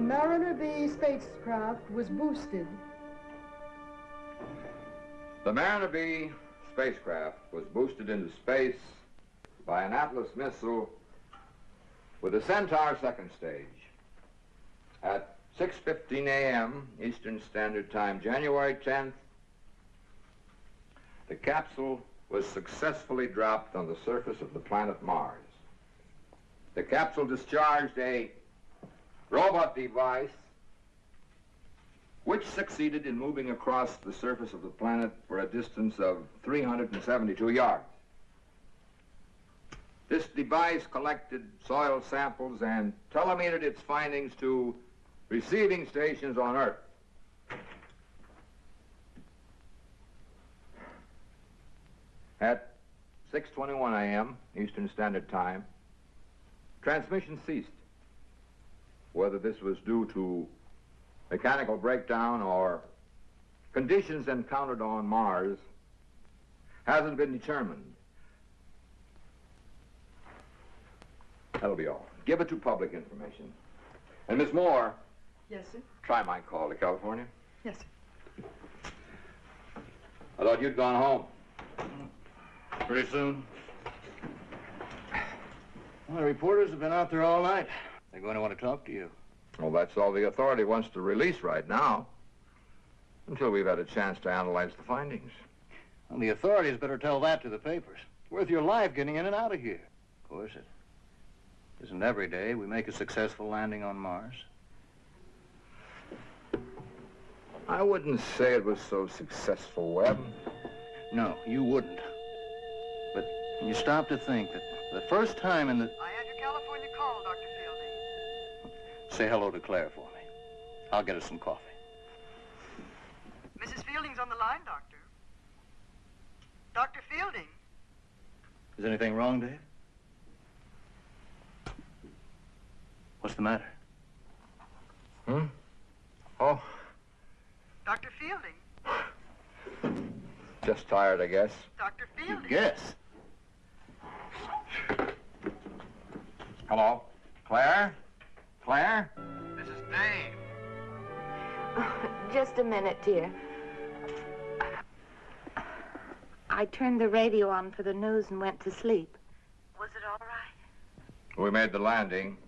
Mariner B spacecraft was boosted. The Mariner B spacecraft was boosted into space by an Atlas missile with a Centaur second stage at 6:15 a.m. Eastern Standard Time, January 10th. The capsule was successfully dropped on the surface of the planet Mars. The capsule discharged a robot device which succeeded in moving across the surface of the planet for a distance of 372 yards. This device collected soil samples and telemetered its findings to receiving stations on Earth. At 6:21 a.m. Eastern Standard Time, transmission ceased. Whether this was due to mechanical breakdown or conditions encountered on Mars hasn't been determined. That'll be all. Give it to public information. And Miss Moore. Yes, sir. Try my call to California. Yes, sir. I thought you'd gone home. Pretty soon? Well, the reporters have been out there all night. They're going to want to talk to you. Well, that's all the authority wants to release right now, until we've had a chance to analyze the findings. Well, the authorities better tell that to the papers. It's worth your life getting in and out of here. Of course, it isn't every day we make a successful landing on Mars. I wouldn't say it was so successful, Webb. No, you wouldn't. But when you stop to think that the first time in the... I had your California call, Dr. Fielding. Say hello to Claire for me. I'll get us some coffee. Mrs. Fielding's on the line, Doctor. Dr. Fielding. Is anything wrong, Dave? What's the matter? Oh, Dr. Fielding. just tired, I guess. Dr. Fielding. Guess. Hello? Claire? Claire? This is Dave. Just a minute, dear. I turned the radio on for the news and went to sleep. Was it all right? We made the landing.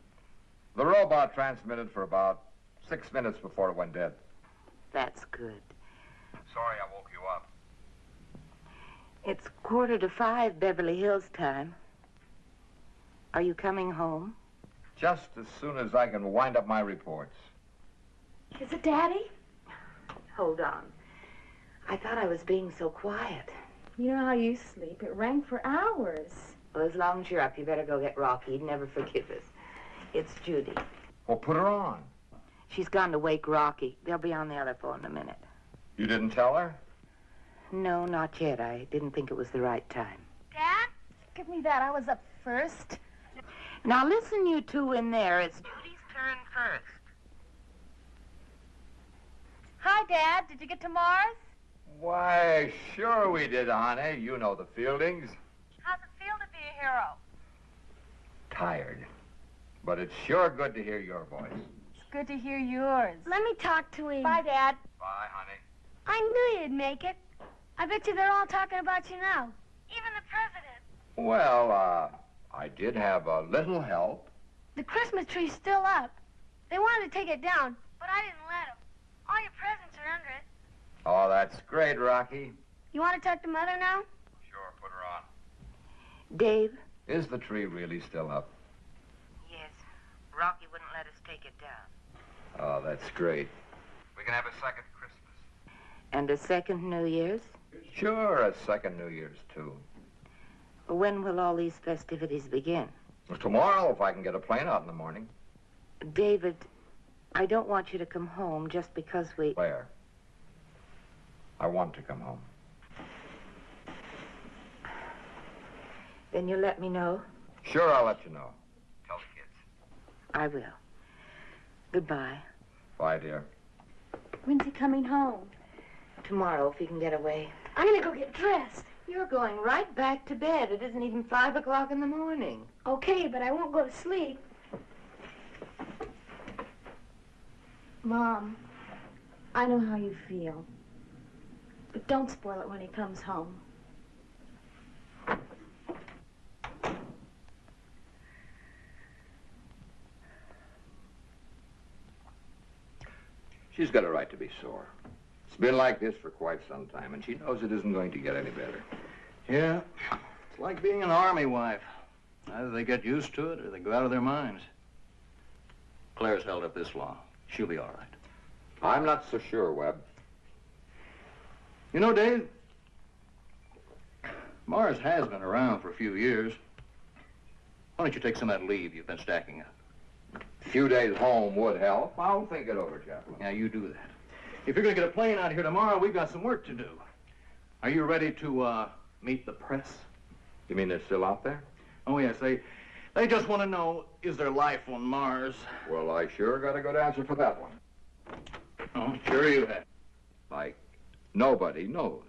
The robot transmitted for about 6 minutes before it went dead. That's good. Sorry I woke you up. It's 4:45 Beverly Hills time. Are you coming home? Just as soon as I can wind up my reports. Is it Daddy? Hold on. I thought I was being so quiet. You know how you sleep. It rang for hours. Well, as long as you're up, you better go get Rocky. He'd never forgive us. It's Judy. Well, put her on. She's gone to wake Rocky. They'll be on the other phone in a minute. You didn't tell her? No, not yet. I didn't think it was the right time. Dad? Give me that. I was up first. Now listen, you two in there. It's Judy's turn first. Hi, Dad. Did you get to Mars? Why, sure we did, honey. You know the Fieldings. How's it feel to be a hero? Tired. But it's sure good to hear your voice. It's good to hear yours. Let me talk to him. Bye, Dad. Bye, honey. I knew you'd make it. I bet you they're all talking about you now. Even the president. Well, I did have a little help. The Christmas tree's still up. They wanted to take it down, but I didn't let them. All your presents are under it. Oh, that's great, Rocky. You want to talk to Mother now? Sure, put her on. Dave? Is the tree really still up? Yes. Rocky wouldn't let us take it down. Oh, that's great. We can have a second Christmas. And a second New Year's? Sure, a second New Year's, too. When will all these festivities begin? Well, tomorrow, if I can get a plane out in the morning. David, I don't want you to come home just because we... Claire, I want to come home. Then you let me know? Sure, I'll let you know. Tell the kids. I will. Goodbye. Bye, dear. When's he coming home? Tomorrow, if you can get away. I'm going to go get dressed. You're going right back to bed. It isn't even 5 o'clock in the morning. Okay, but I won't go to sleep. Mom, I know how you feel. But don't spoil it when he comes home. She's got a right to be sore. It's been like this for quite some time, and she knows it isn't going to get any better. Yeah, it's like being an army wife. Either they get used to it or they go out of their minds. Claire's held up this long. She'll be all right. I'm not so sure, Webb. You know, Dave, Mars has been around for a few years. Why don't you take some of that leave you've been stacking up? A few days home would help. I'll think it over, Chaplain. Yeah, you do that. If you're going to get a plane out here tomorrow, we've got some work to do. Are you ready to meet the press? You mean they're still out there? Oh, yes, they just want to know, is there life on Mars? Well, I sure got a good answer for that one. Oh, sure you have. Like, nobody knows.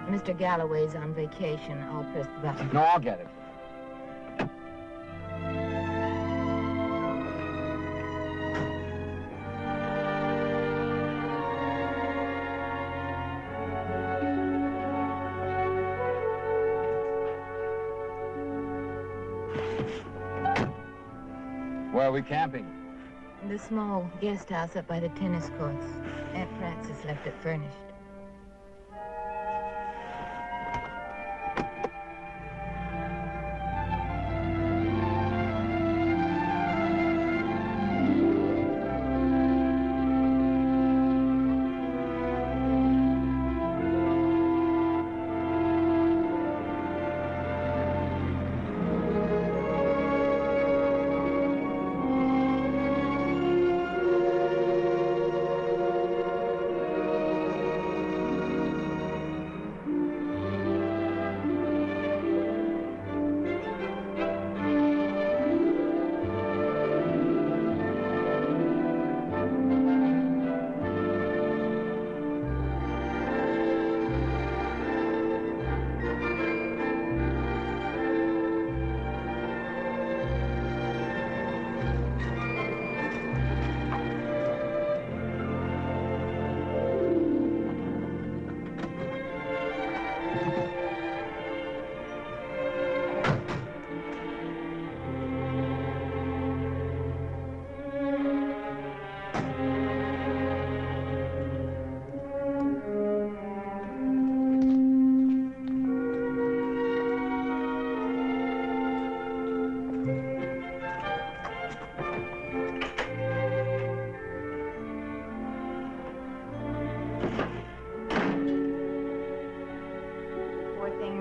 Mr. Galloway's on vacation. I'll press the button. No, I'll get it. Where are we camping? The small guest house up by the tennis courts. Aunt Frances left it furnished.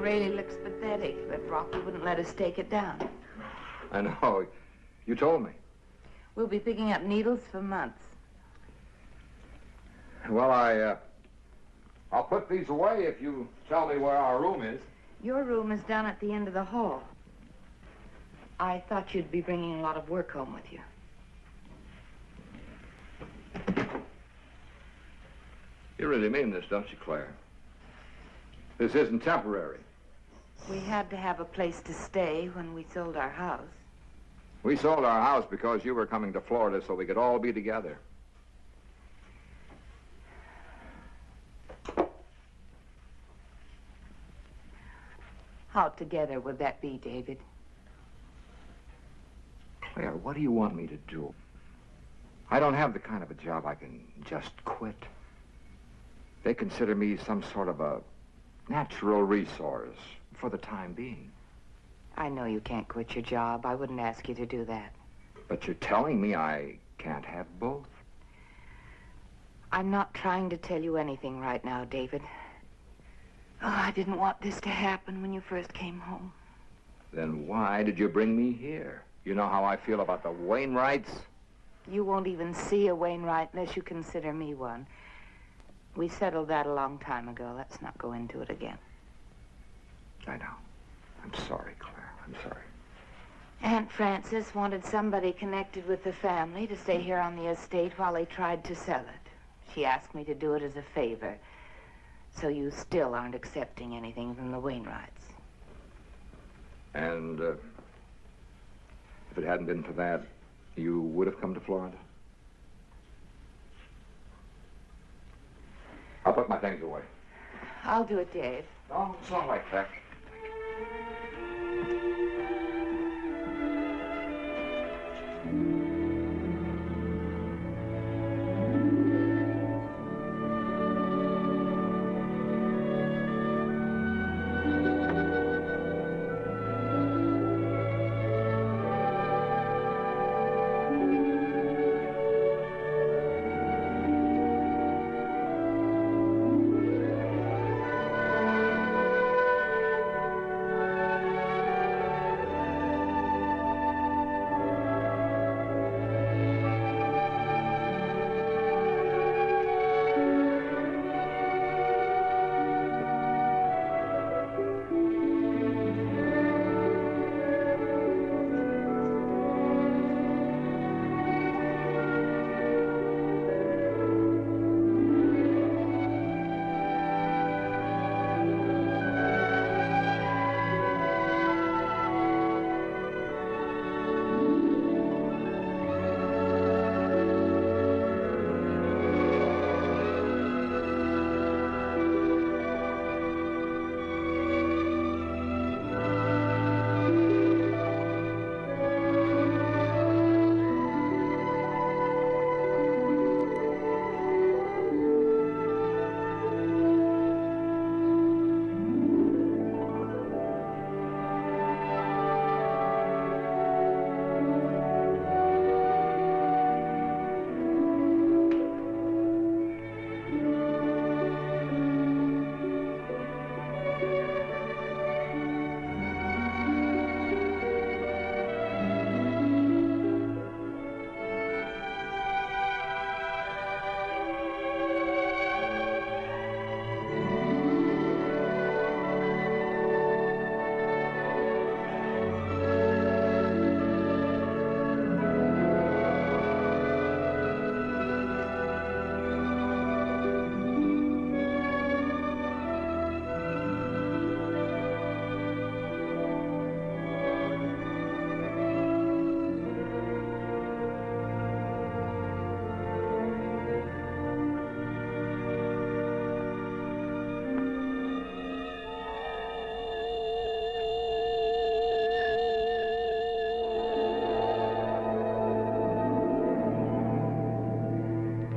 Really looks pathetic, but Rocky wouldn't let us take it down. I know. You told me. We'll be picking up needles for months. Well, I'll put these away if you tell me where our room is. Your room is down at the end of the hall. I thought you'd be bringing a lot of work home with you. You really mean this, don't you, Claire? This isn't temporary. We had to have a place to stay when we sold our house. We sold our house because you were coming to Florida so we could all be together. How together would that be, David? Claire, what do you want me to do? I don't have the kind of a job I can just quit. They consider me some sort of a natural resource for the time being. I know you can't quit your job. I wouldn't ask you to do that. But you're telling me I can't have both? I'm not trying to tell you anything right now, David. Oh, I didn't want this to happen when you first came home. Then why did you bring me here? You know how I feel about the Wainwrights? You won't even see a Wainwright unless you consider me one. We settled that a long time ago. Let's not go into it again. I know. I'm sorry, Claire. I'm sorry. Aunt Frances wanted somebody connected with the family to stay here on the estate while they tried to sell it. She asked me to do it as a favor. So you still aren't accepting anything from the Wainwrights. And if it hadn't been for that, you would have come to Florida? I'll put my things away. I'll do it, Dave. No, it's not like that.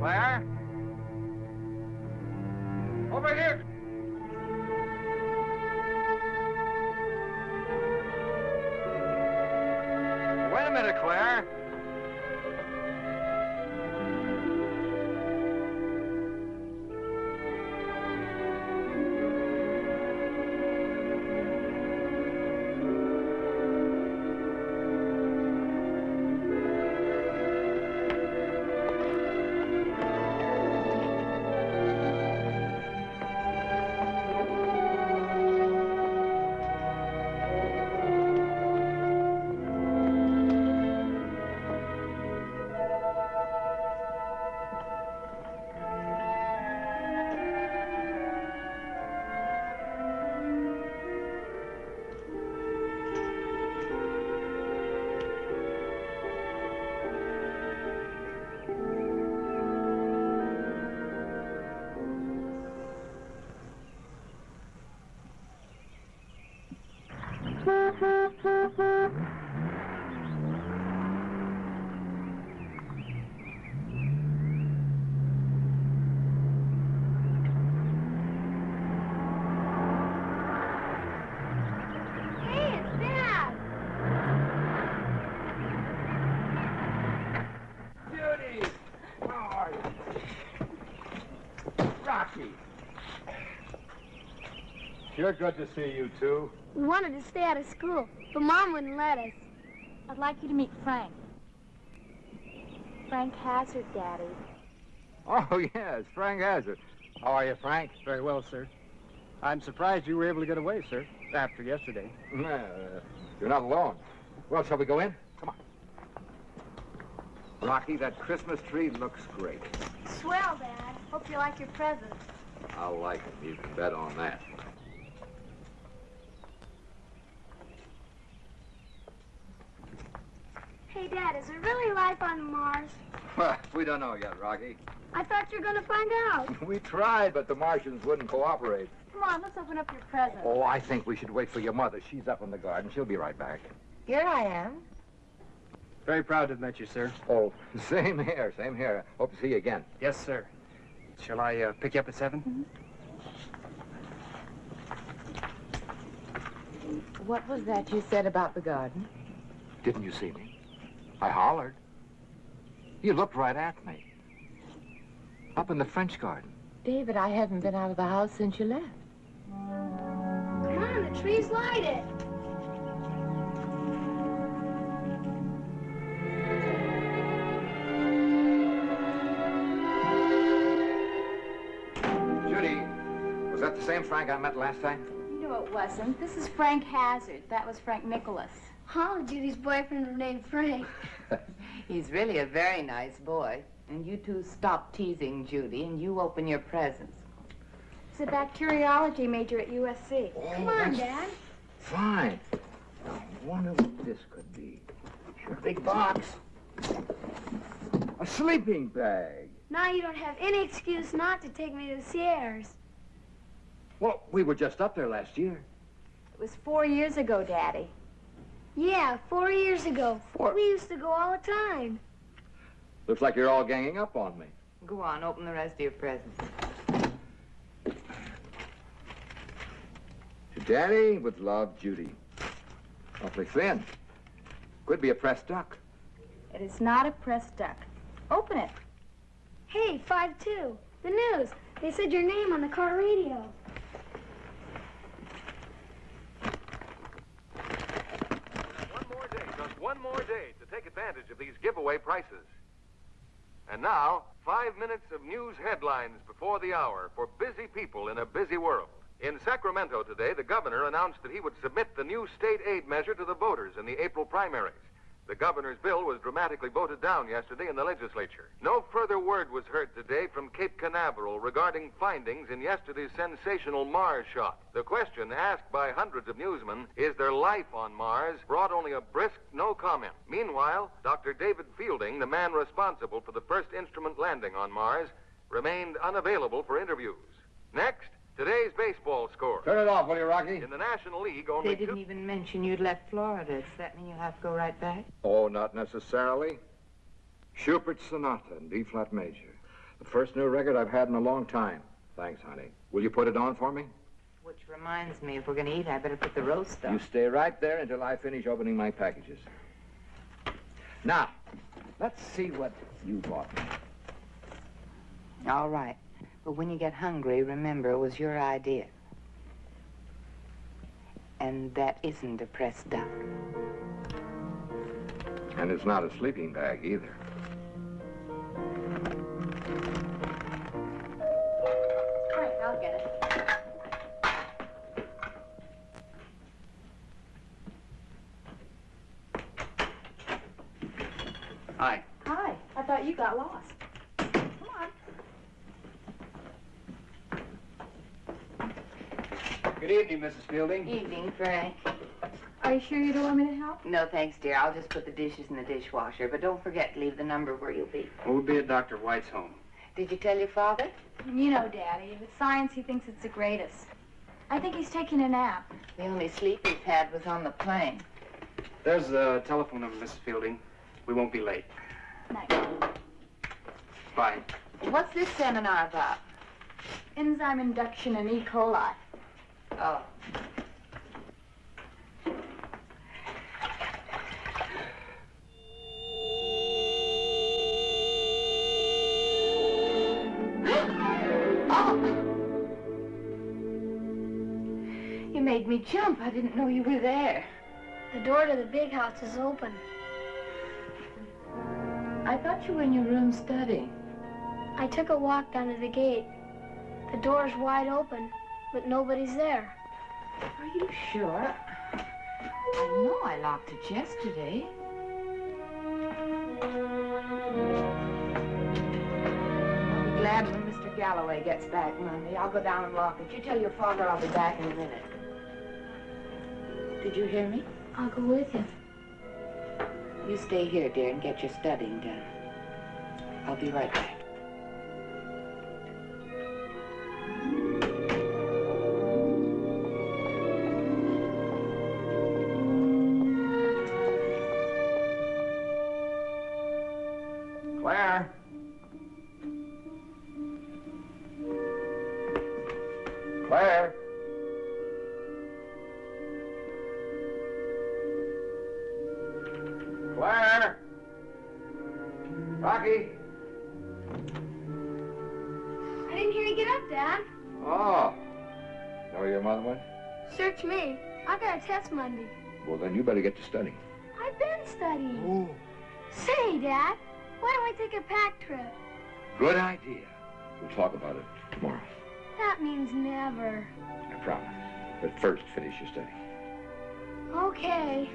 Claire? Over here! Wait a minute, Claire. Hey, it's Dad. Judy! How are you? Rocky! Sure good to see you two. We wanted to stay out of school, but Mom wouldn't let us. I'd like you to meet Frank. Frank Hazard, Daddy. Oh, yes, Frank Hazard. How are you, Frank? Very well, sir. I'm surprised you were able to get away, sir, after yesterday. You're not alone. Well, shall we go in? Come on. Rocky, that Christmas tree looks great. Swell, Dad. Hope you like your presents. I'll like it. You can bet on that. Hey, Dad, is there really life on Mars? Well, we don't know yet, Rocky. I thought you were going to find out. We tried, but the Martians wouldn't cooperate. Come on, let's open up your present. Oh, I think we should wait for your mother. She's up in the garden. She'll be right back. Here I am. Very proud to have met you, sir. Oh, same here, same here. Hope to see you again. Yes, sir. Shall I pick you up at 7? What was that you said about the garden? Didn't you see me? I hollered. You looked right at me. Up in the French garden. David, I haven't been out of the house since you left. Come on, the tree's lighted. Judy, was that the same Frank I met last time? No, it wasn't. This is Frank Hazard. That was Frank Nicholas. Huh? Judy's boyfriend was named Frank. He's really a very nice boy. And you two stop teasing Judy, and you open your presents. He's a bacteriology major at USC. Oh, Come on, that's Dad. fine. Now, I wonder what this could be. Sure, big box. A sleeping bag. Now you don't have any excuse not to take me to the Sierras. Well, we were just up there last year. It was 4 years ago, Daddy. Yeah, 4 years ago. We used to go all the time. Looks like you're all ganging up on me. Go on, open the rest of your presents. To Daddy, with love, Judy. Awfully thin. Could be a pressed duck. It is not a pressed duck. Open it. Hey, 5-2. The news. They said your name on the car radio. Just one more day to take advantage of these giveaway prices. And now, 5 minutes of news headlines before the hour for busy people in a busy world. In Sacramento today, the governor announced that he would submit the new state aid measure to the voters in the April primaries. The governor's bill was dramatically voted down yesterday in the legislature. No further word was heard today from Cape Canaveral regarding findings in yesterday's sensational Mars shot. The question asked by hundreds of newsmen, is there life on Mars, brought only a brisk no comment. Meanwhile, Dr. David Fielding, the man responsible for the first instrument landing on Mars, remained unavailable for interviews. Next, today's baseball score. Turn it off, will you, Rocky? In the National League, only They didn't even mention you'd left Florida. Does that mean you'll have to go right back? Oh, not necessarily. Schubert's Sonata in D-flat major. The first new record I've had in a long time. Thanks, honey. Will you put it on for me? Which reminds me, if we're going to eat, I better put the roast You on. stay right there until I finish opening my packages. Now, let's see what you bought me. All right. But when you get hungry, remember it was your idea. And that isn't a pressed duck. And it's not a sleeping bag either. All right, I'll get it. Hi. Hi. I thought you got lost. Come on. Good evening, Mrs. Fielding. Evening, Frank. Are you sure you don't want me to help? No, thanks, dear. I'll just put the dishes in the dishwasher. But don't forget to leave the number where you'll be. We'll be at Dr. White's home. Did you tell your father? You know, Daddy, with science, he thinks it's the greatest. I think he's taking a nap. The only sleep he's had was on the plane. There's the telephone number, Mrs. Fielding. We won't be late. Night. Bye. What's this seminar about? Enzyme induction in E. coli. Oh. You made me jump. I didn't know you were there. The door to the big house is open. I thought you were in your room studying. I took a walk down to the gate. The door's wide open, but nobody's there. Are you sure? I know I locked it yesterday. I'll be glad when Mr. Galloway gets back Monday. I'll go down and lock it. You tell your father I'll be back in a minute. Did you hear me? I'll go with you. You stay here, dear, and get your studying done. I'll be right back. Claire? Claire? Claire? Rocky? I didn't hear you get up, Dad. Oh. Know where your mother went? Search me. I got a test Monday. Well, then you better get to studying. I've been studying. Say, Dad, why don't we take a pack trip? Good idea. We'll talk about it tomorrow. That means never. I promise. But first, finish your study. Okay.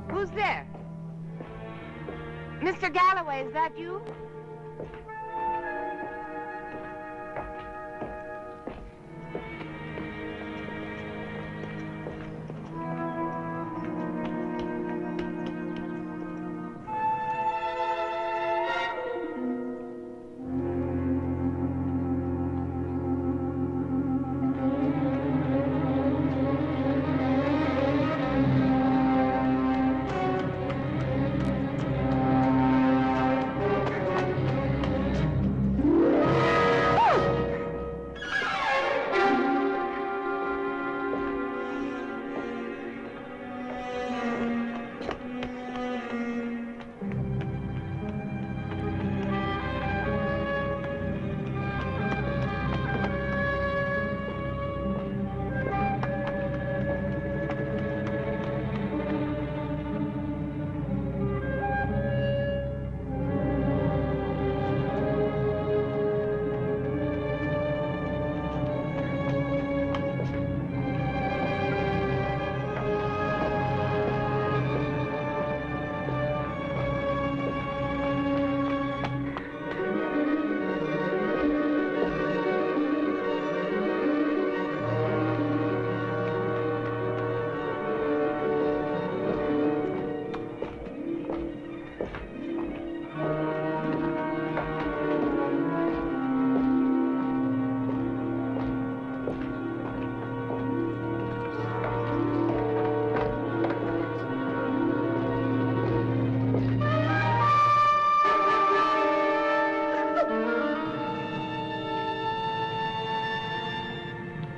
Who's there? Mr. Galloway, is that you?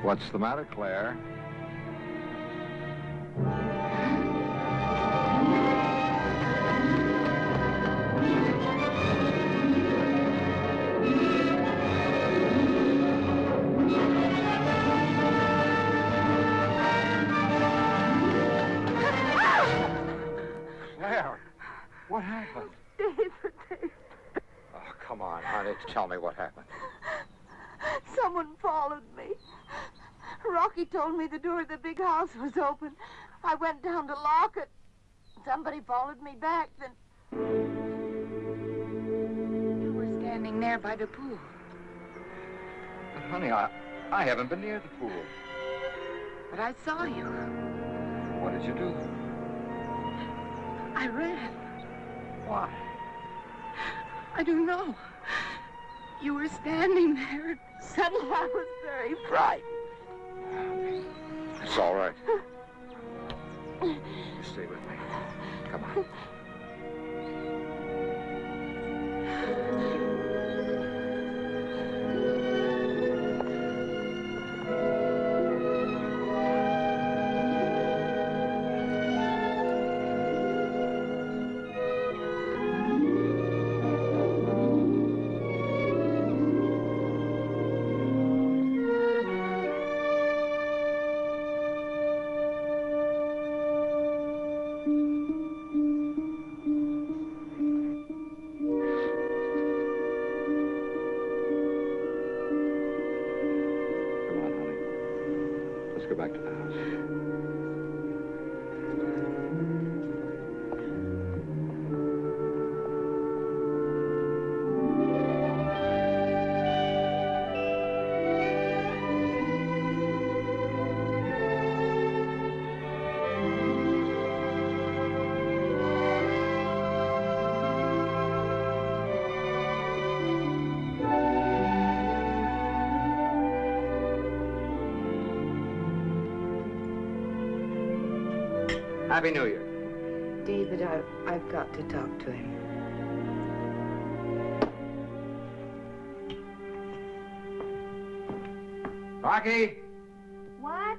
What's the matter, Claire? Claire, what happened? David. Oh, come on, honey. Tell me what happened. Someone followed me. Rocky told me the door of the big house was open. I went down to lock it. Somebody followed me back, then... You were standing there by the pool. But, honey, I haven't been near the pool. But I saw you. What did you do? I ran. Why? I don't know. You were standing there, and suddenly I was very frightened. It's all right. You stay with me. Come on. Go back to the house. Happy New Year. David, I've got to talk to him. Rocky, What?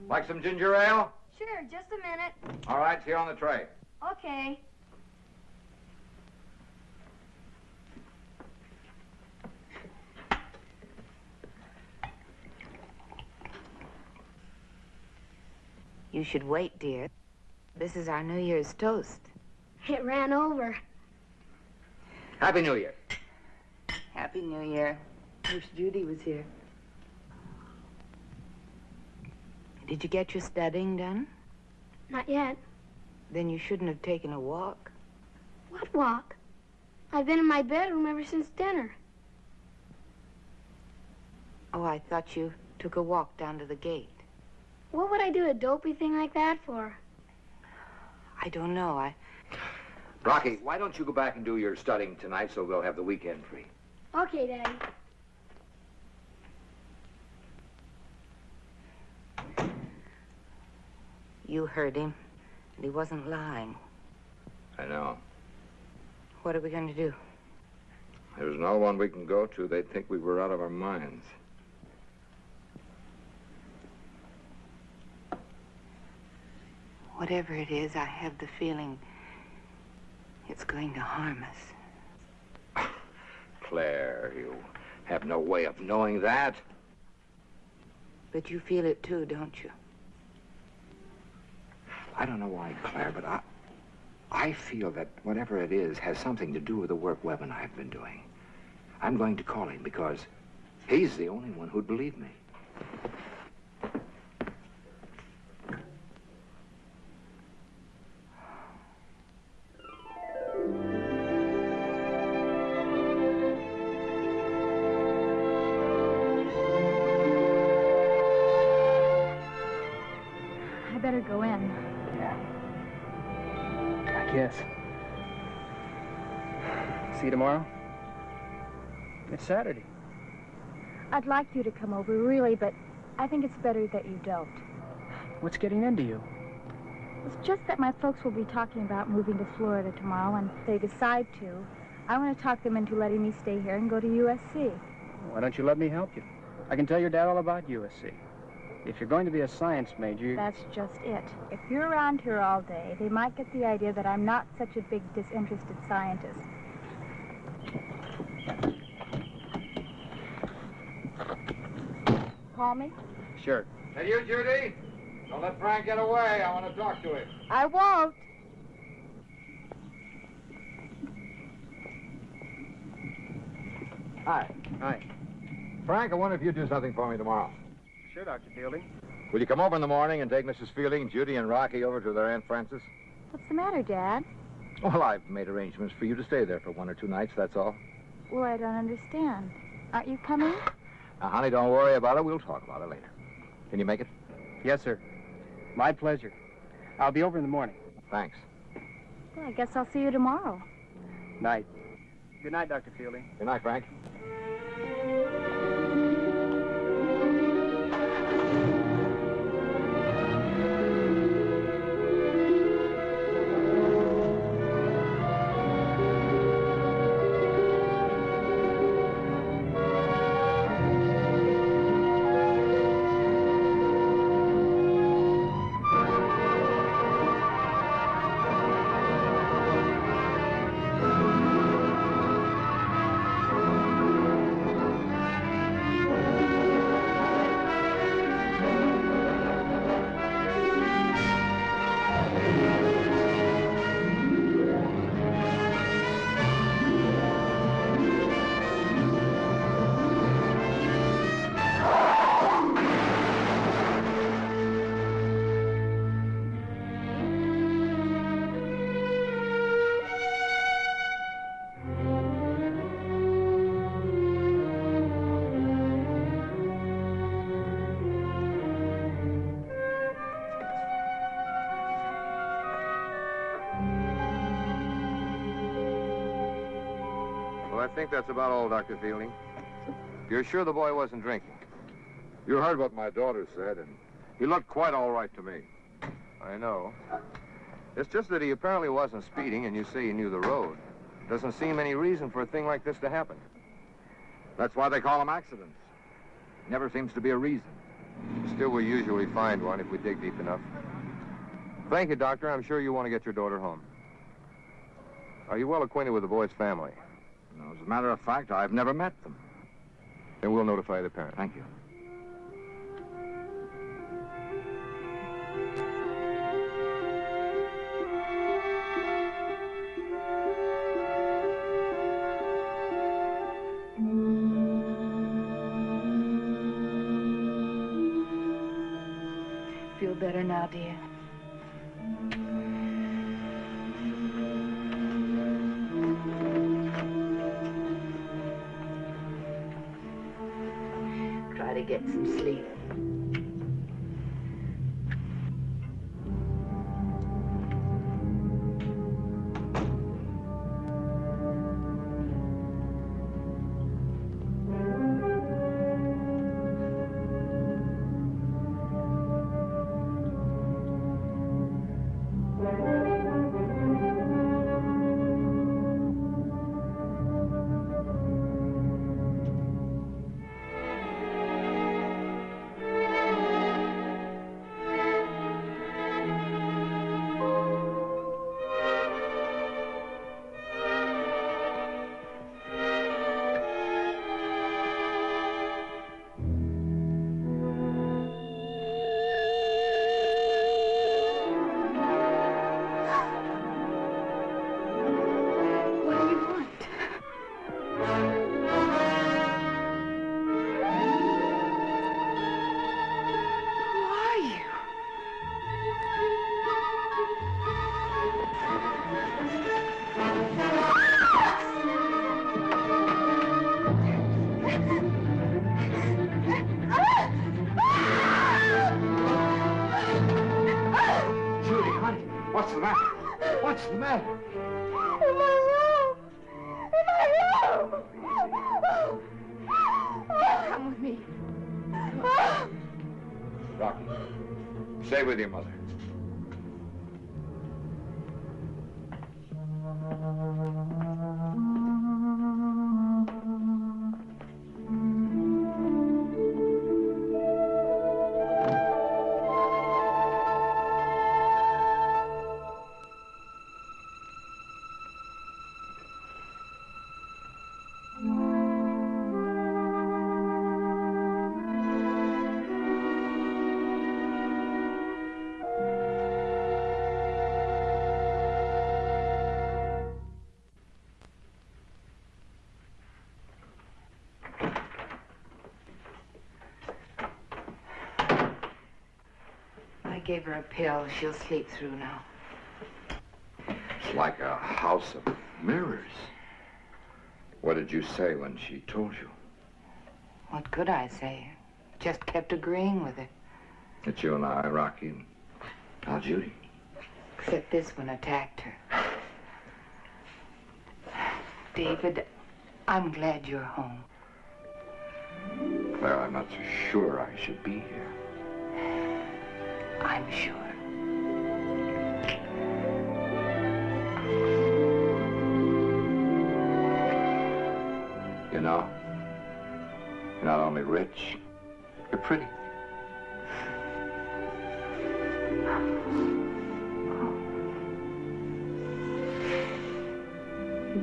like some ginger ale? Sure, just a minute. All right, it's here on the tray. Okay. You should wait, dear. This is our New Year's toast. It ran over. Happy New Year. Happy New Year. Wish Judy was here. Did you get your studying done? Not yet. Then you shouldn't have taken a walk. What walk? I've been in my bedroom ever since dinner. Oh, I thought you took a walk down to the gate. What would I do a dopey thing like that for? I don't know. Rocky, why don't you go back and do your studying tonight so we'll have the weekend free? Okay, Daddy. You heard him, and he wasn't lying. I know. What are we going to do? There's no one we can go to. They'd think we were out of our minds. Whatever it is, I have the feeling it's going to harm us. Claire, you have no way of knowing that. But you feel it too, don't you? I don't know why, Claire, but I feel that whatever it is has something to do with the work Webb and I have been doing. I'm going to call him because he's the only one who'd believe me. I better go in. Yeah. I guess. See you tomorrow? It's Saturday. I'd like you to come over, really, but I think it's better that you don't. What's getting into you? It's just that my folks will be talking about moving to Florida tomorrow, and if they decide to, I want to talk them into letting me stay here and go to USC. Why don't you let me help you? I can tell your dad all about USC. If you're going to be a science major... That's just it. If you're around here all day, they might get the idea that I'm not such a big disinterested scientist. Call me? Sure. Hey, you, Judy. Don't let Frank get away. I want to talk to him. I won't. Hi. Hi. Frank, I wonder if you'd do something for me tomorrow. Sure, Dr. Fielding. Will you come over in the morning and take Mrs. Fielding, Judy, and Rocky over to their Aunt Frances? What's the matter, Dad? Well, I've made arrangements for you to stay there for 1 or 2 nights, that's all. Well, I don't understand. Aren't you coming? Now, honey, don't worry about it. We'll talk about it later. Can you make it? Yes, sir. My pleasure. I'll be over in the morning. Thanks. Well, I guess I'll see you tomorrow. Night. Good night, Dr. Fielding. Good night, Frank. Well, I think that's about all, Dr. Fielding. You're sure the boy wasn't drinking? You heard what my daughter said, and he looked quite all right to me. I know. It's just that he apparently wasn't speeding, and you say he knew the road. Doesn't seem any reason for a thing like this to happen. That's why they call them accidents. Never seems to be a reason. Still, we usually find one if we dig deep enough. Thank you, Doctor. I'm sure you want to get your daughter home. Are you well acquainted with the boy's family? No, as a matter of fact, I've never met them. Then we'll notify the parent. Thank you. Feel better now, dear? Try to get some sleep. What's the matter? What's the matter? In my room! In my room! Come with me. Rocky, stay with your mother. gave her a pill. She'll sleep through now. It's like a house of mirrors. What did you say when she told you? What could I say? Just kept agreeing with her. That you and I, Rocky, and now Judy. Except this one attacked her. David, I'm glad you're home. Claire, I'm not so sure I should be here. I'm sure. You know, you're not only rich, you're pretty.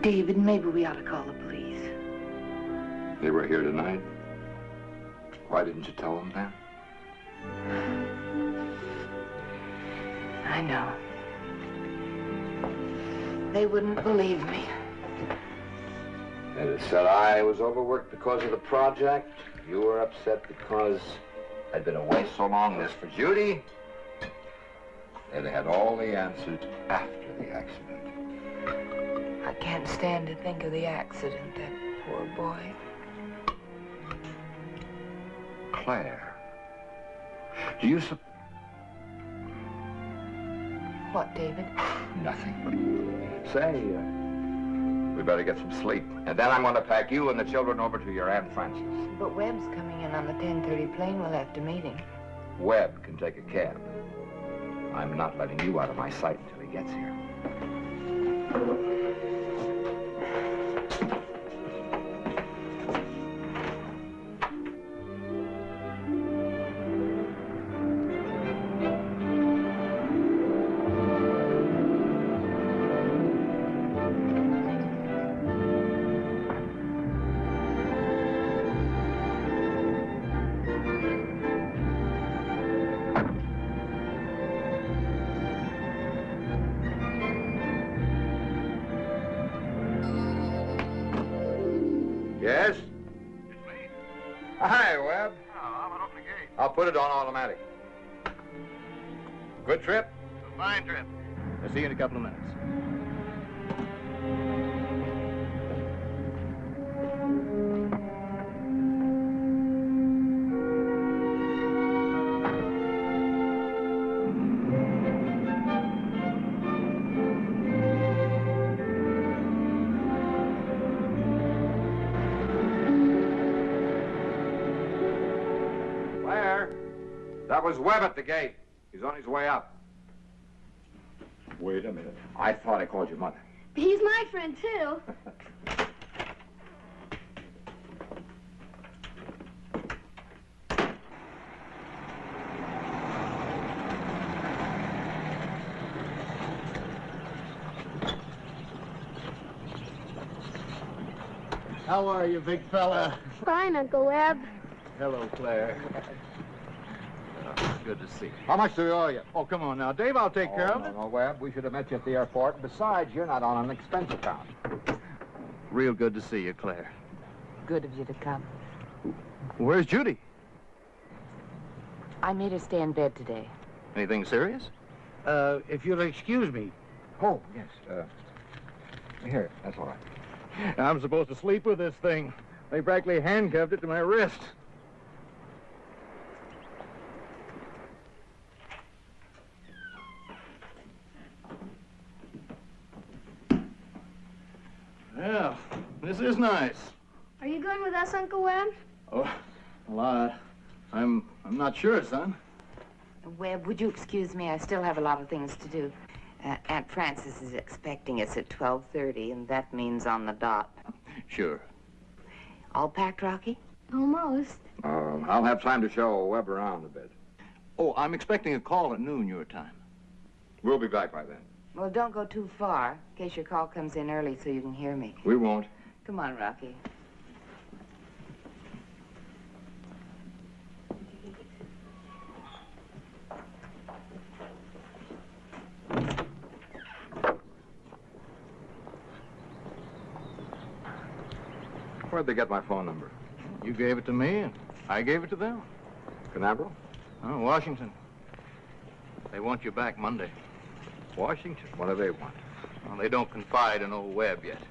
David, maybe we ought to call the police. They were here tonight. Why didn't you tell them then? I know. They wouldn't believe me. They'd have said I was overworked because of the project. You were upset because I'd been away so long. This for Judy. They'd have had all the answers after the accident. I can't stand to think of the accident, that poor boy. Claire, do you What, David? Nothing. Say, we better get some sleep. And then I'm going to pack you and the children over to your Aunt Frances. But Webb's coming in on the 10:30 plane. We'll have to meet him. Webb can take a cab. I'm not letting you out of my sight until he gets here. Yes? It's me. Hi, Webb. Oh, I'm gonna open the gate. I'll put it on automatic. Good trip? It's a fine trip. I'll see you in a couple of minutes. Claire, that was Webb at the gate. He's on his way up. Wait a minute. I thought I called your mother. He's my friend, too. How are you, big fella? Fine, Uncle Webb. Hello, Claire. Good to see you. How much do we owe you? Oh, come on now. Dave, I'll take care of it. No, Webb. We should have met you at the airport. Besides, you're not on an expense account. Real good to see you, Claire. Good of you to come. Where's Judy? I made her stay in bed today. Anything serious? If you'll excuse me. Oh, yes. Here, that's all right. I'm supposed to sleep with this thing. They practically handcuffed it to my wrist. Well, this is nice. Are you going with us, Uncle Webb? Oh, well, I'm not sure, son. Webb, would you excuse me? I still have a lot of things to do. Aunt Frances is expecting us at 12:30, and that means on the dot. Sure. All packed, Rocky? Almost. I'll have time to show Webb around a bit. Oh, I'm expecting a call at noon your time. We'll be back by then. Well, don't go too far, in case your call comes in early so you can hear me. We won't. Come on, Rocky. Where'd they get my phone number? You gave it to me, and I gave it to them. Canaveral? Oh, Washington. They want you back Monday. Washington? What do they want? Well, they don't confide in old Webb yet.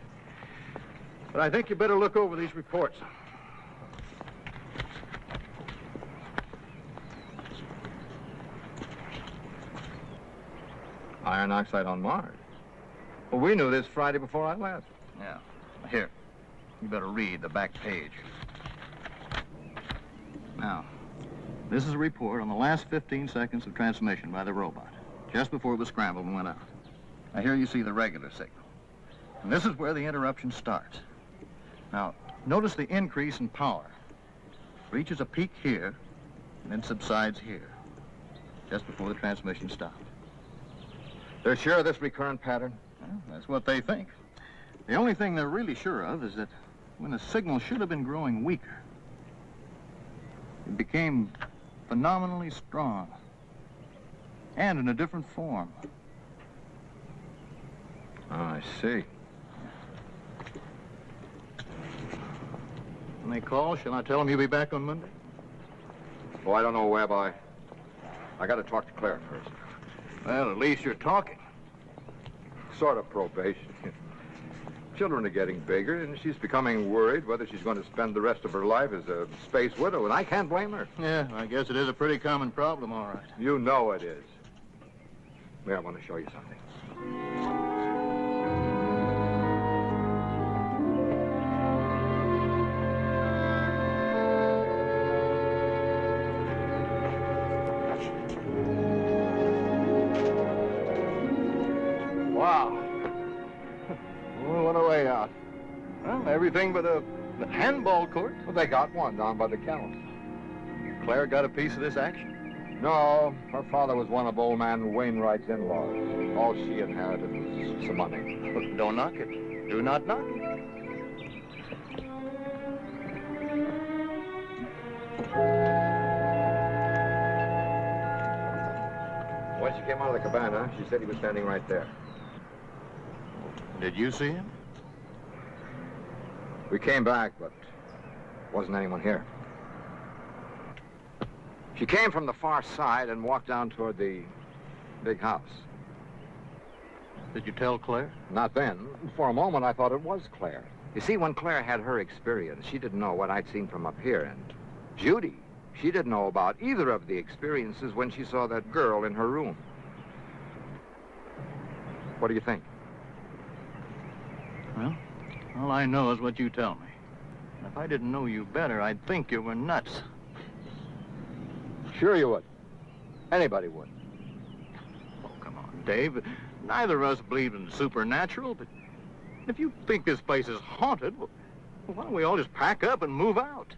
But I think you better look over these reports. Iron oxide on Mars. Well, we knew this Friday before I left. Yeah. Here, you better read the back page. Now, this is a report on the last 15 seconds of transmission by the robot, just before it was scrambled and went out. Now, here you see the regular signal. And this is where the interruption starts. Now, notice the increase in power. Reaches a peak here, and then subsides here, just before the transmission stopped. They're sure of this recurrent pattern? Well, that's what they think. The only thing they're really sure of is that when the signal should have been growing weaker, it became phenomenally strong and in a different form. Oh, I see. When they call, shall I tell them you'll be back on Monday? Oh, I don't know, Webb. I got to talk to Claire first. Well, at least you're talking. Sort of probation. Children are getting bigger, and she's becoming worried whether she's going to spend the rest of her life as a space widow, and I can't blame her. Yeah, I guess it is a pretty common problem, all right. You know it is. Here, I want to show you something. Wow. Well, what a way out. Well, everything but the handball court. Well, they got one down by the kennels. Claire got a piece of this action? No, her father was one of old man Wainwright's in-laws. All she inherited was some money. Look, don't knock it. Do not knock it. When she came out of the cabana, she said he was standing right there. Did you see him? We came back, but wasn't anyone here. She came from the far side and walked down toward the big house. Did you tell Claire? Not then. For a moment, I thought it was Claire. You see, when Claire had her experience, she didn't know what I'd seen from up here. And Judy, she didn't know about either of the experiences when she saw that girl in her room. What do you think? Well, all I know is what you tell me. If I didn't know you better, I'd think you were nuts. Sure you would. Anybody would. Oh, come on, Dave. Neither of us believe in the supernatural, but if you think this place is haunted, well, why don't we all just pack up and move out?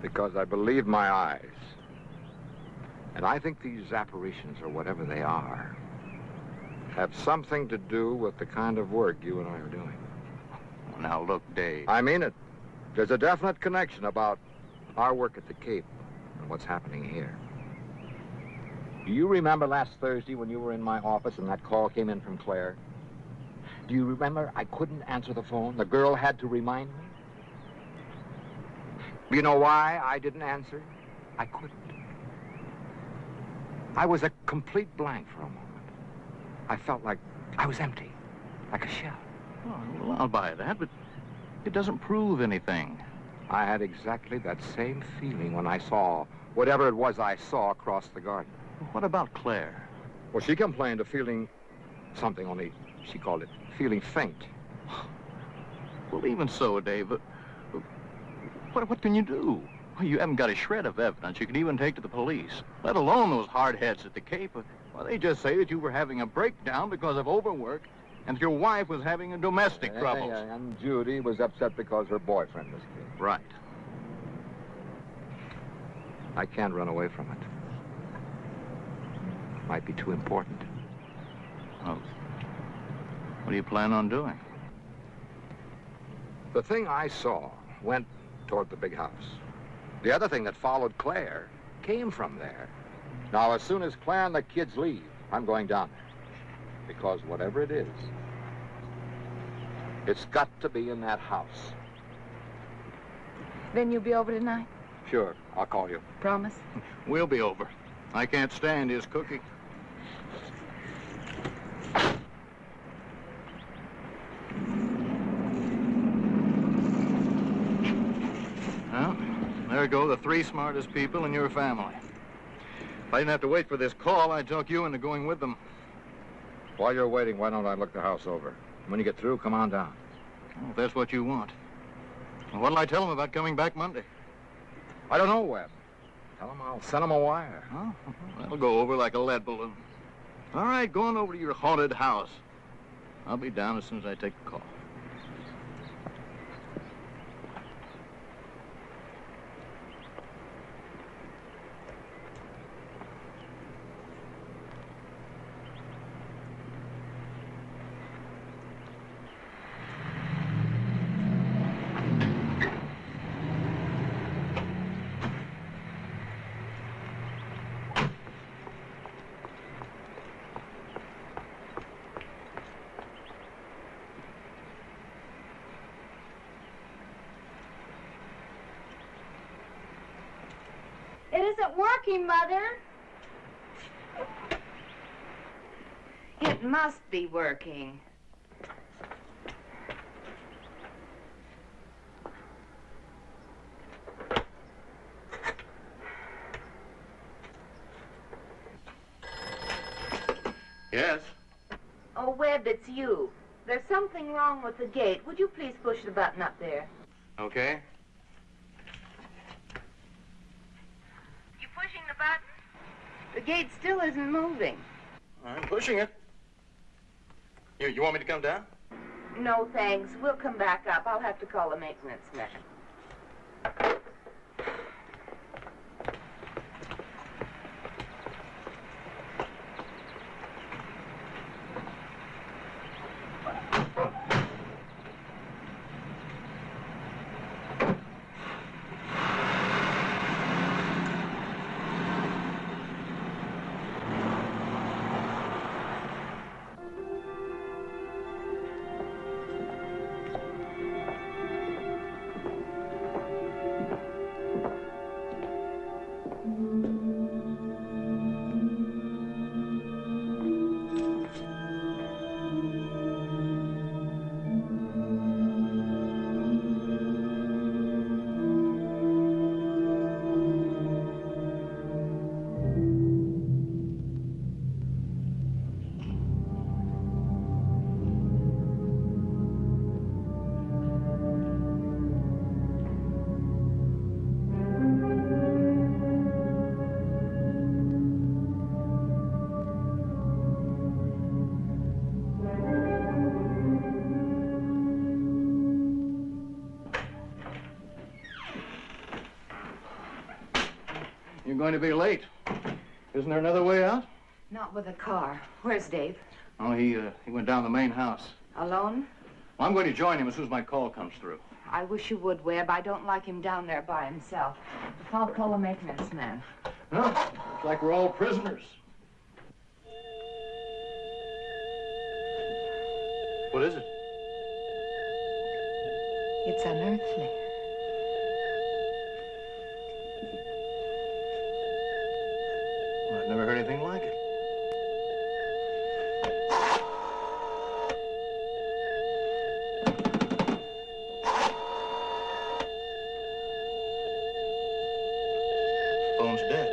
Because I believe my eyes. And I think these apparitions, or whatever they are, have something to do with the kind of work you and I are doing. Well, now, look, Dave. I mean it. There's a definite connection about our work at the Cape and what's happening here. Do you remember last Thursday when you were in my office and that call came in from Claire? Do you remember I couldn't answer the phone? The girl had to remind me. Do you know why I didn't answer? I couldn't. I was a complete blank for a moment. I felt like I was empty, like a shell. Oh, well, I'll buy that, but it doesn't prove anything. I had exactly that same feeling when I saw whatever it was I saw across the garden. What about Claire? Well, she complained of feeling something, only she called it feeling faint. Well, even so, Dave, what can you do? Well, you haven't got a shred of evidence you can even take to the police, let alone those hard heads at the Cape. Well, they just say that you were having a breakdown because of overwork and that your wife was having a domestic troubles. And Judy was upset because her boyfriend was killed. Right. I can't run away from it. Might be too important. Oh. What do you plan on doing? The thing I saw went toward the big house. The other thing that followed Claire came from there. Now, as soon as Claire and the kids leave, I'm going down there. Because whatever it is, it's got to be in that house. Then you'll be over tonight? Sure, I'll call you. Promise? We'll be over. I can't stand his cooking. Well, there go the three smartest people in your family. If I didn't have to wait for this call, I'd talk you into going with them. While you're waiting, why don't I look the house over? When you get through, come on down. Well, if that's what you want. Well, what'll I tell them about coming back Monday? I don't know, Webb. Tell them I'll send them a wire. Oh, that'll go over like a lead balloon. All right, go on over to your haunted house. I'll be down as soon as I take the call. It isn't working, Mother. It must be working. Yes? Oh, Webb, it's you. There's something wrong with the gate. Would you please push the button up there? Okay. You pushing the button? The gate still isn't moving. I'm pushing it. You want me to come down? No, thanks. We'll come back up. I'll have to call the maintenance man. You're going to be late. Isn't there another way out? Not with a car. Where's Dave? Oh, he went down the main house. Alone? Well, I'm going to join him as soon as my call comes through. I wish you would, Webb. I don't like him down there by himself. I'll call the maintenance man. Well, looks like we're all prisoners. What is it? It's unearthly. Well, I've never heard anything like it. Phone's dead.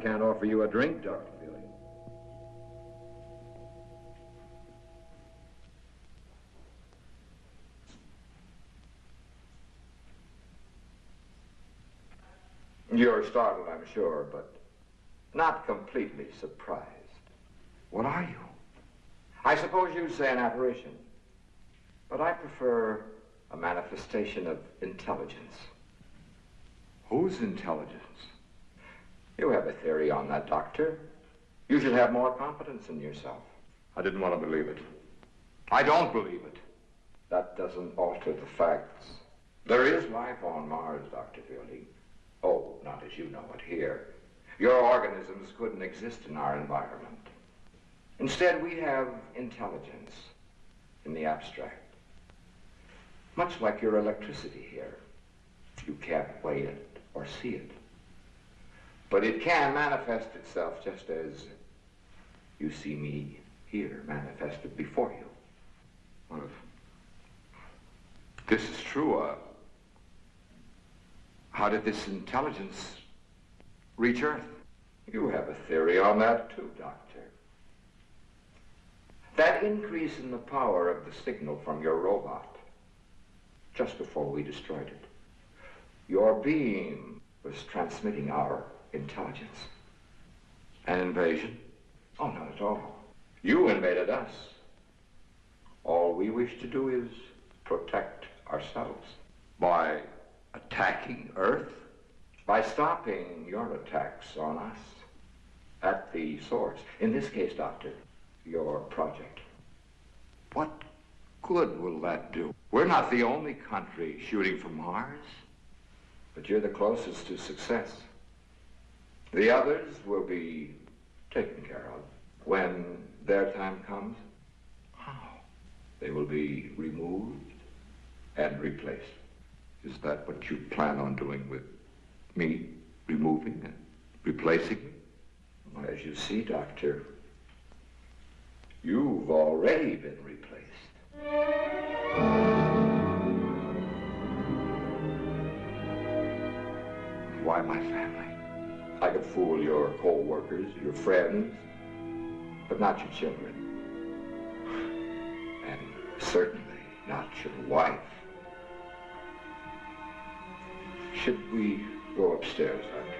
can't offer you a drink, Dr. Fielding. You're startled, I'm sure, but not completely surprised. What are you? I suppose you'd say an apparition, but I prefer a manifestation of intelligence. Whose intelligence? You have a theory on that, Doctor. You should have more confidence in yourself. I didn't want to believe it. I don't believe it. That doesn't alter the facts. There is life on Mars, Dr. Fielding. Oh, not as you know it here. Your organisms couldn't exist in our environment. Instead, we have intelligence in the abstract. Much like your electricity here. You can't weigh it or see it. But it can manifest itself just as you see me here manifested before you. Well, if this is true, how did this intelligence reach Earth? You have a theory on that too, Doctor. That increase in the power of the signal from your robot, just before we destroyed it, your beam was transmitting our intelligence. An invasion? Oh, not at all. You invaded us. All we wish to do is protect ourselves. By attacking Earth? By stopping your attacks on us at the source. In this case, Doctor, your project. What good will that do? We're not the only country shooting for Mars, but you're the closest to success. The others will be taken care of when their time comes. How? They will be removed and replaced. Is that what you plan on doing with me? Removing and replacing me? Well, as you see, Doctor, you've already been replaced. Why my family? I could fool your co-workers, your friends, but not your children. And certainly not your wife. Should we go upstairs, Doctor?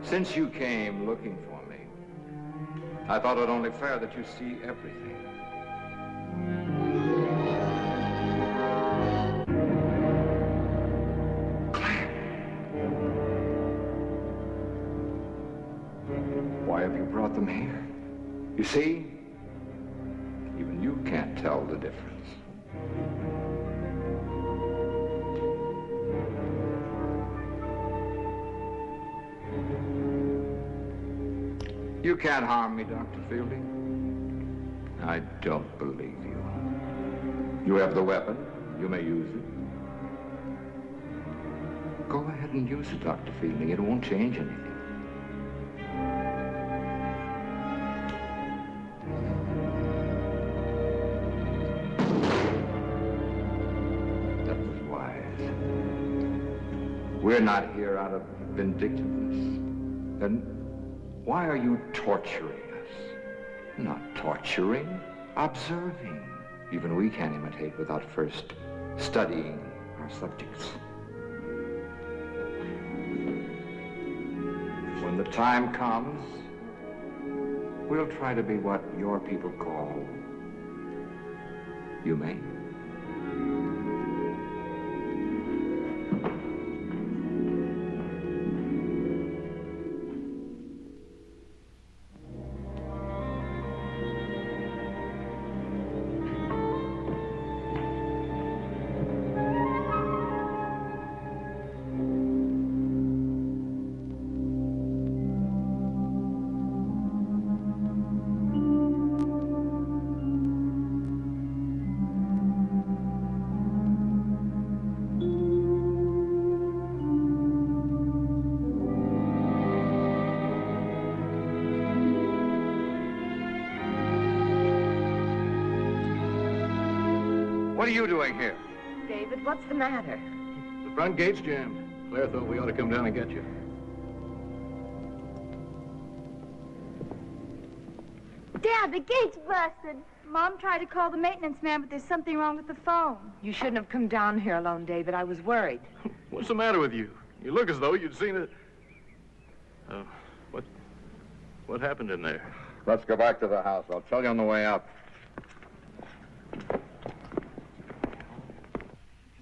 Since you came looking for me, I thought it only fair that you see everything. Claire! Why have you brought them here? You see, even you can't tell the difference. You can't harm me, Dr. Fielding. I don't believe you. You have the weapon. You may use it. Go ahead and use it, Dr. Fielding. It won't change anything. That was wise. We're not here out of vindictiveness. Then why are you torturing us? Not torturing, observing. Even we can't imitate without first studying our subjects. When the time comes, we'll try to be what your people call humane. What are you doing here? David, what's the matter? The front gate's jammed. Claire thought we ought to come down and get you. Dad, the gate's busted. Mom tried to call the maintenance man, but there's something wrong with the phone. You shouldn't have come down here alone, David. I was worried. What's the matter with you? You look as though you'd seen it. What happened in there? Let's go back to the house. I'll tell you on the way up.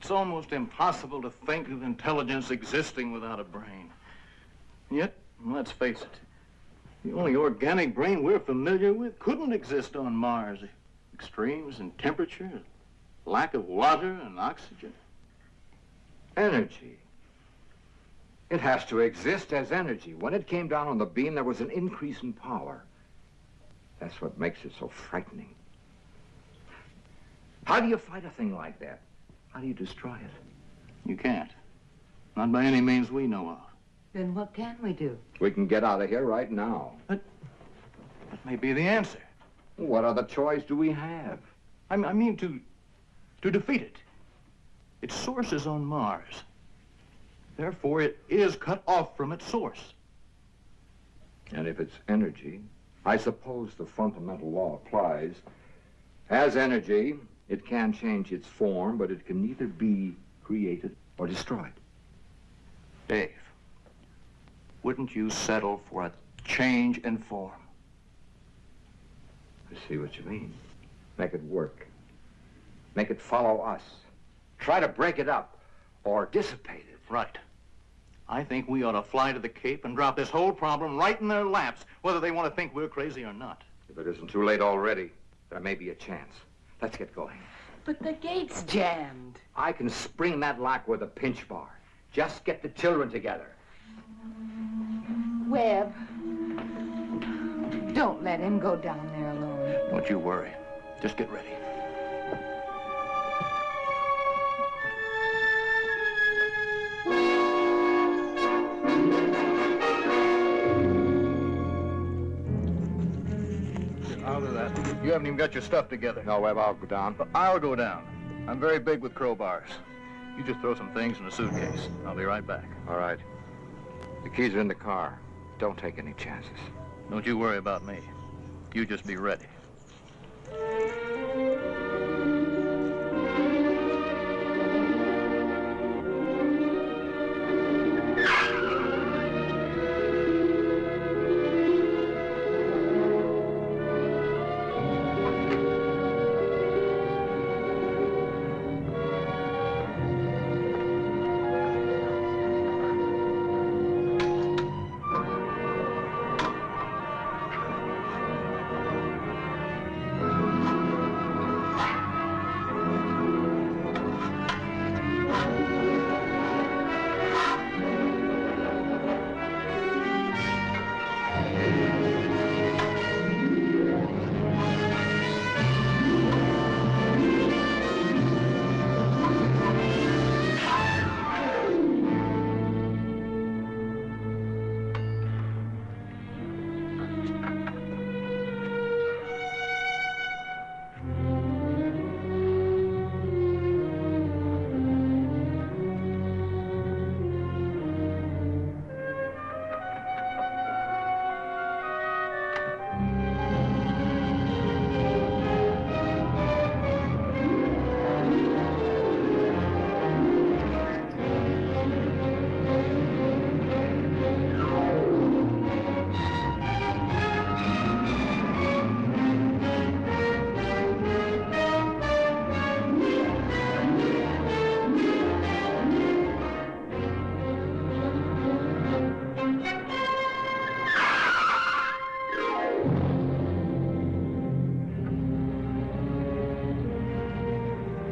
It's almost impossible to think of intelligence existing without a brain. Yet, let's face it, the only organic brain we're familiar with couldn't exist on Mars. Extremes in temperature, lack of water and oxygen. Energy. It has to exist as energy. When it came down on the beam, there was an increase in power. That's what makes it so frightening. How do you fight a thing like that? How do you destroy it? You can't. Not by any means we know of. Then what can we do? We can get out of here right now. That may be the answer. What other choice do we have? I mean to defeat it. Its source is on Mars. Therefore, it is cut off from its source. And if it's energy, I suppose the fundamental law applies. As energy, it can change its form, but it can neither be created or destroyed. Dave, wouldn't you settle for a change in form? I see what you mean. Make it work. Make it follow us. Try to break it up or dissipate it. Right. I think we ought to fly to the Cape and drop this whole problem right in their laps, whether they want to think we're crazy or not. If it isn't too late already, there may be a chance. Let's get going. But the gate's jammed. I can spring that lock with a pinch bar. Just get the children together. Webb, don't let him go down there alone. Don't you worry. Just get ready. I'll do that. You haven't even got your stuff together. No, Webb, I'll go down. But I'll go down. I'm very big with crowbars. You just throw some things in a suitcase. I'll be right back. All right. The keys are in the car. Don't take any chances. Don't you worry about me. You just be ready.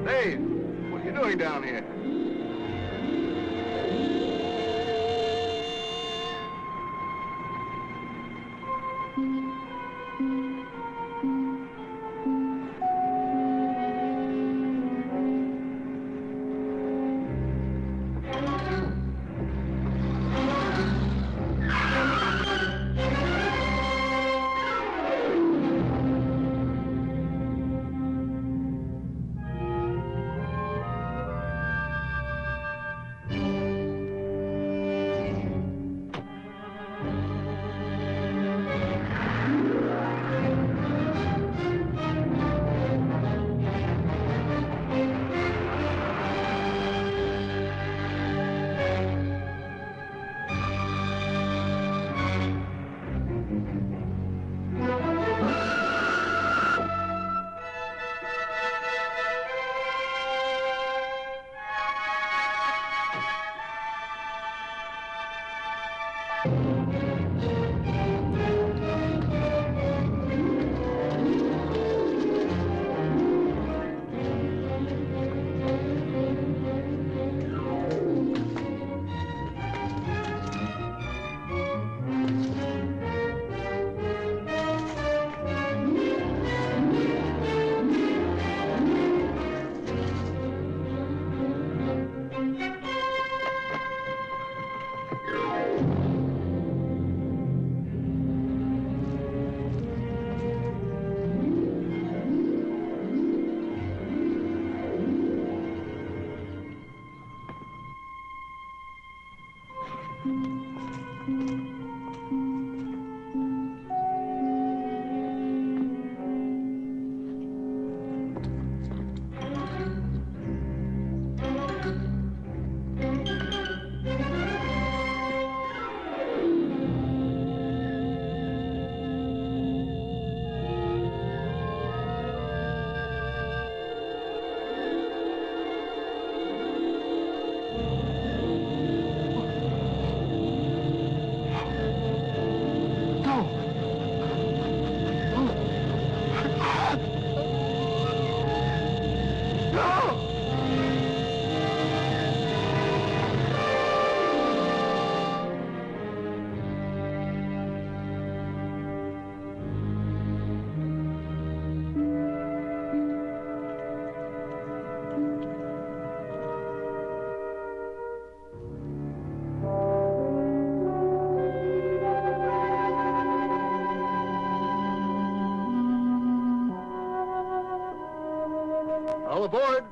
Dave, what are you doing down here? All aboard.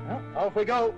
Well, off we go.